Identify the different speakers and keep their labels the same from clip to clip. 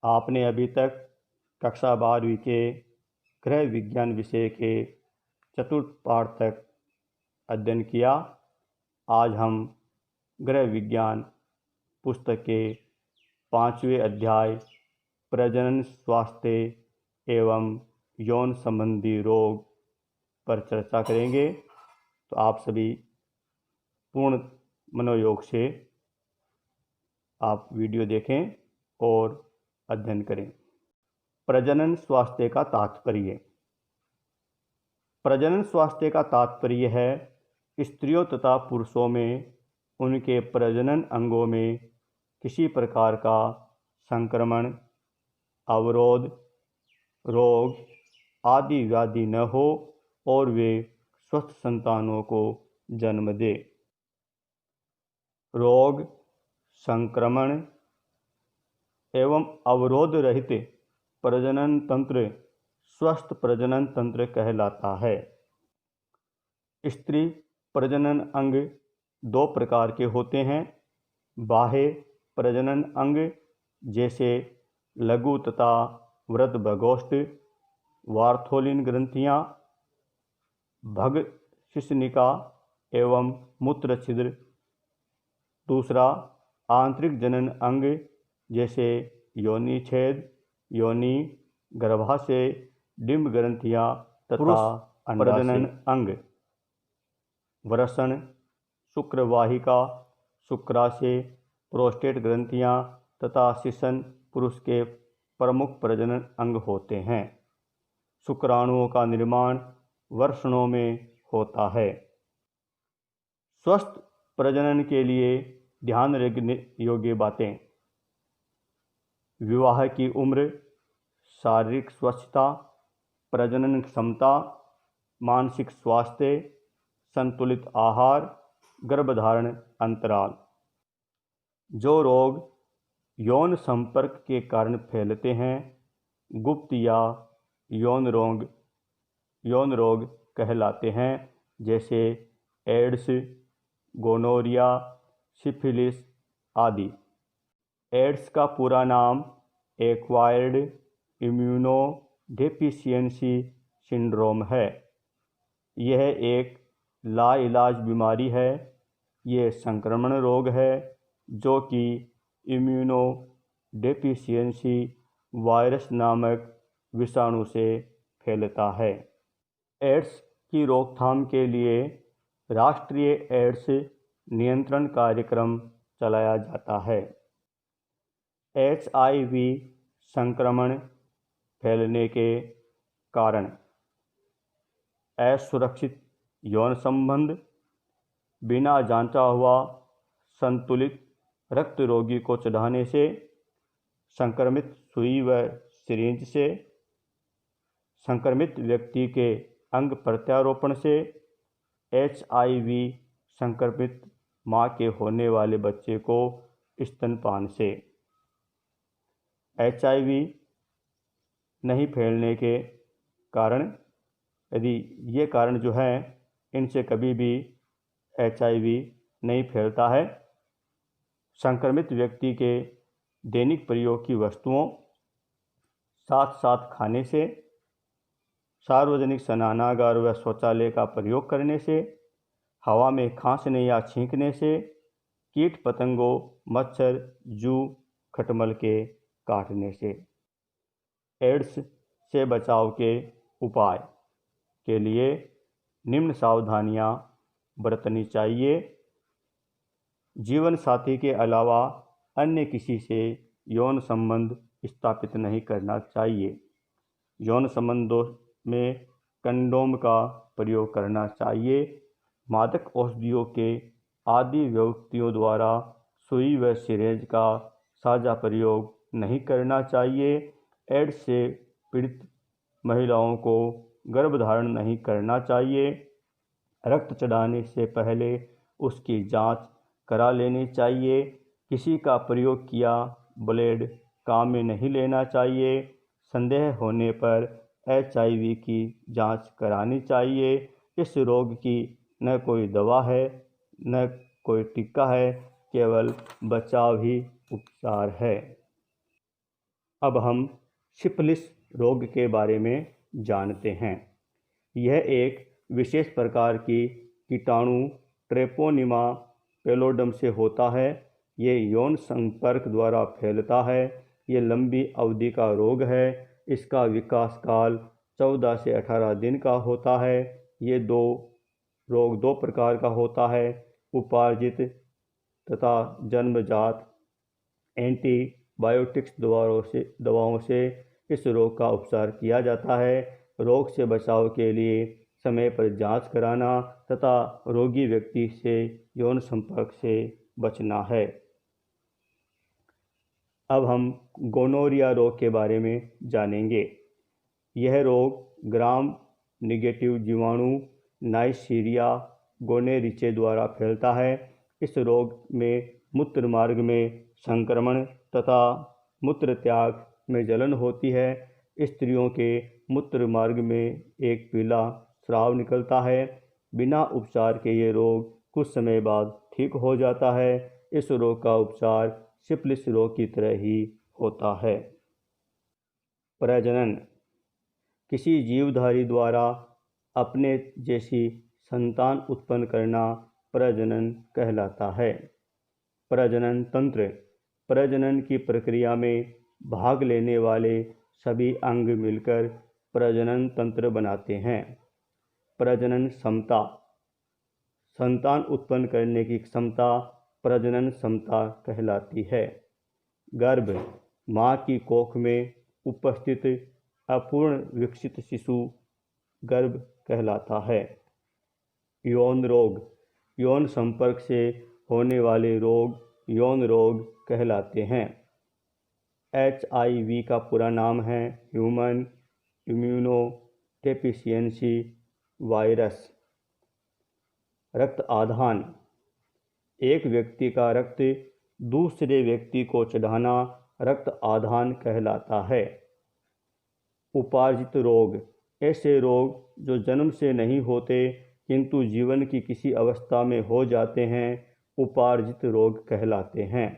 Speaker 1: आपने अभी तक कक्षा 12वीं के गृह विज्ञान विषय के चतुर्थ पाठ तक अध्ययन किया। आज हम गृह विज्ञान पुस्तक के 5वें अध्याय प्रजनन स्वास्थ्य एवं यौन संबंधी रोग पर चर्चा करेंगे। तो आप सभी पूर्ण मनोयोग से आप वीडियो देखें और अध्ययन करें। प्रजनन स्वास्थ्य का तात्पर्य। प्रजनन स्वास्थ्य का तात्पर्य है स्त्रियों तथा पुरुषों में उनके प्रजनन अंगों में किसी प्रकार का संक्रमण, अवरोध, रोग आदि व्याधि न हो और वे स्वस्थ संतानों को जन्म दे। रोग, संक्रमण एवं अवरोध रहित प्रजनन तंत्र स्वस्थ प्रजनन तंत्र कहलाता है। स्त्री प्रजनन अंग दो प्रकार के होते हैं। बाह्य प्रजनन अंग जैसे लघु तथा वृद्ध भगोष्ठ, वार्थोलिन ग्रंथियाँ, भग शिश्निका एवं मूत्र छिद्र। दूसरा आंतरिक जनन अंग जैसे योनि छेद, योनि, गर्भाशय, डिंब ग्रंथियाँ तथा प्रजनन अंग, वृषण, शुक्रवाहिका, शुक्राशय, प्रोस्टेट ग्रंथियाँ तथा शिशन पुरुष के प्रमुख प्रजनन अंग होते हैं। शुक्राणुओं का निर्माण वृषणों में होता है। स्वस्थ प्रजनन के लिए ध्यान रखने योग्य बातें: विवाह की उम्र, शारीरिक स्वच्छता, प्रजनन क्षमता, मानसिक स्वास्थ्य, संतुलित आहार, गर्भधारण अंतराल। जो रोग यौन संपर्क के कारण फैलते हैं गुप्त या यौन रोग कहलाते हैं, जैसे एड्स, गोनोरिया, सिफिलिस आदि। एड्स का पूरा नाम एक्वायर्ड इम्यूनो डेफिशिएंसी सिंड्रोम है। यह एक लाइलाज बीमारी है। यह संक्रमण रोग है जो कि इम्यूनो डेफिशिएंसी वायरस नामक विषाणु से फैलता है। एड्स की रोकथाम के लिए राष्ट्रीय एड्स नियंत्रण कार्यक्रम चलाया जाता है। HIV संक्रमण फैलने के कारण: असुरक्षित यौन संबंध, बिना जांचा हुआ संतुलित रक्त रोगी को चढ़ाने से, संक्रमित सुई व सिरिंज से, संक्रमित व्यक्ति के अंग प्रत्यारोपण से, HIV संक्रमित मां के होने वाले बच्चे को स्तनपान से। HIV नहीं फैलने के कारण, यदि ये कारण जो हैं इनसे कभी भी HIV नहीं फैलता है। संक्रमित व्यक्ति के दैनिक प्रयोग की वस्तुओं, साथ साथ खाने से, सार्वजनिक स्नानागार व शौचालय का प्रयोग करने से, हवा में खांसने या छींकने से, कीट पतंगों, मच्छर, जू, खटमल के काटने से। एड्स से बचाव के उपाय के लिए निम्न सावधानियां बरतनी चाहिए। जीवन साथी के अलावा अन्य किसी से यौन संबंध स्थापित नहीं करना चाहिए। यौन संबंधों में कंडोम का प्रयोग करना चाहिए। मादक औषधियों के आदि व्यक्तियों द्वारा सुई व सिरिंज का साझा प्रयोग नहीं करना चाहिए। एड्स से पीड़ित महिलाओं को गर्भधारण नहीं करना चाहिए। रक्त चढ़ाने से पहले उसकी जांच करा लेनी चाहिए। किसी का प्रयोग किया ब्लेड काम में नहीं लेना चाहिए। संदेह होने पर HIV की जांच करानी चाहिए। इस रोग की न कोई दवा है न कोई टीका है, केवल बचाव ही उपचार है। अब हम सिफिलिस रोग के बारे में जानते हैं। यह एक विशेष प्रकार की कीटाणु ट्रेपोनिमा पेलोडम से होता है। ये यौन संपर्क द्वारा फैलता है। ये लंबी अवधि का रोग है। इसका विकास काल 14 से 18 दिन का होता है। ये रोग दो प्रकार का होता है, उपार्जित तथा जन्मजात। एंटीबायोटिक्स दवाओं से इस रोग का उपचार किया जाता है। रोग से बचाव के लिए समय पर जांच कराना तथा रोगी व्यक्ति से यौन संपर्क से बचना है। अब हम गोनोरिया रोग के बारे में जानेंगे। यह रोग ग्राम निगेटिव जीवाणु नाइजीरिया गोनेरिचे द्वारा फैलता है। इस रोग में मूत्र मार्ग में संक्रमण तथा मूत्र त्याग में जलन होती है। स्त्रियों के मूत्र मार्ग में एक पीला स्राव निकलता है। बिना उपचार के ये रोग कुछ समय बाद ठीक हो जाता है। इस रोग का उपचार सिफिलिस रोग की तरह ही होता है। प्रजनन किसी जीवधारी द्वारा अपने जैसी संतान उत्पन्न करना प्रजनन कहलाता है। प्रजनन तंत्र प्रजनन की प्रक्रिया में भाग लेने वाले सभी अंग मिलकर प्रजनन तंत्र बनाते हैं। प्रजनन क्षमता संतान उत्पन्न करने की क्षमता प्रजनन क्षमता कहलाती है। गर्भ माँ की कोख में उपस्थित अपूर्ण विकसित शिशु गर्भ कहलाता है। यौन रोग यौन संपर्क से होने वाले रोग यौन रोग कहलाते हैं। HIV का पूरा नाम है ह्यूमन इम्यूनो डेफिशिएंसी वायरस। रक्त आधान एक व्यक्ति का रक्त दूसरे व्यक्ति को चढ़ाना रक्त आधान कहलाता है। उपार्जित रोग ऐसे रोग जो जन्म से नहीं होते किंतु जीवन की किसी अवस्था में हो जाते हैं उपार्जित रोग कहलाते हैं।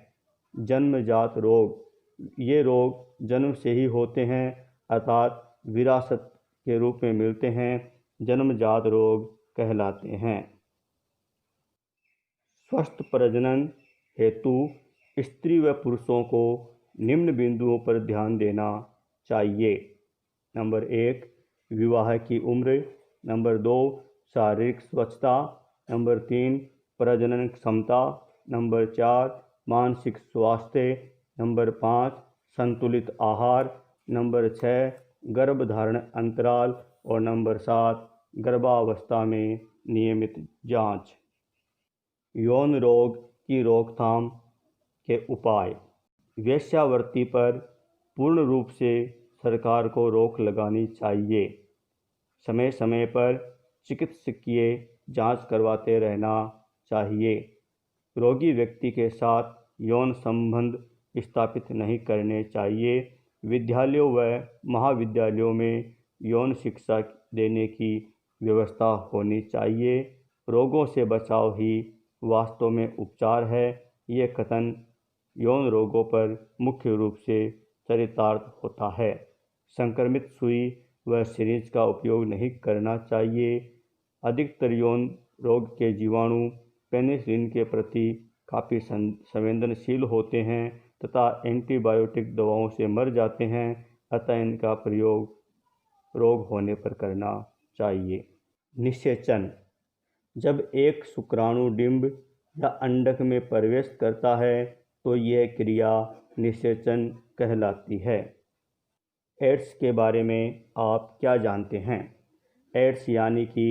Speaker 1: जन्मजात रोग ये रोग जन्म से ही होते हैं अर्थात विरासत के रूप में मिलते हैं, जन्मजात रोग कहलाते हैं। स्वस्थ प्रजनन हेतु स्त्री व पुरुषों को निम्न बिंदुओं पर ध्यान देना चाहिए। नंबर 1 विवाह की उम्र, नंबर 2 शारीरिक स्वच्छता, नंबर 3 प्रजनन क्षमता, नंबर 4 मानसिक स्वास्थ्य, नंबर 5 संतुलित आहार, नंबर 6 गर्भधारण अंतराल और नंबर 7 गर्भावस्था में नियमित जांच। यौन रोग की रोकथाम के उपाय वेश्यावृत्ति पर पूर्ण रूप से सरकार को रोक लगानी चाहिए। समय समय पर चिकित्सकीय जांच करवाते रहना चाहिए। रोगी व्यक्ति के साथ यौन संबंध स्थापित नहीं करने चाहिए। विद्यालयों व महाविद्यालयों में यौन शिक्षा देने की व्यवस्था होनी चाहिए। रोगों से बचाव ही वास्तव में उपचार है। ये कथन यौन रोगों पर मुख्य रूप से चरितार्थ होता है। संक्रमित सुई व सिरिंज का उपयोग नहीं करना चाहिए। अधिकतर यौन रोग के जीवाणु पेनिसिलिन के प्रति काफ़ी संवेदनशील होते हैं तथा एंटीबायोटिक दवाओं से मर जाते हैं, अतः इनका प्रयोग रोग होने पर करना चाहिए। निषेचन जब एक शुक्राणु डिंब या अंडक में प्रवेश करता है तो यह क्रिया निषेचन कहलाती है। एड्स के बारे में आप क्या जानते हैं? एड्स यानी कि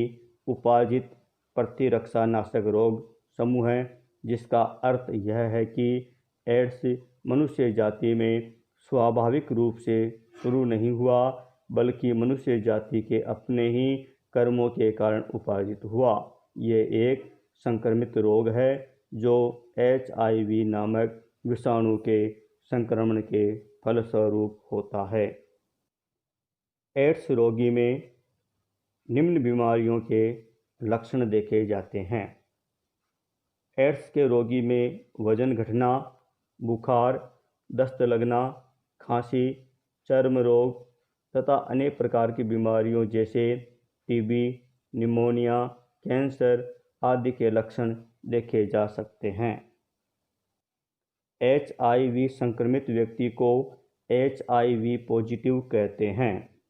Speaker 1: उपार्जित प्रतिरक्षा नाशक रोग समूह है, जिसका अर्थ यह है कि एड्स मनुष्य जाति में स्वाभाविक रूप से शुरू नहीं हुआ बल्कि मनुष्य जाति के अपने ही कर्मों के कारण उपार्जित हुआ। ये एक संक्रमित रोग है जो HIV नामक विषाणु के संक्रमण के फलस्वरूप होता है। एड्स रोगी में निम्न बीमारियों के लक्षण देखे जाते हैं। एड्स के रोगी में वजन घटना, बुखार, दस्त लगना, खांसी, चर्म रोग तथा अनेक प्रकार की बीमारियों जैसे टीबी, निमोनिया, कैंसर आदि के लक्षण देखे जा सकते हैं। HIV संक्रमित व्यक्ति को HIV पॉजिटिव कहते हैं।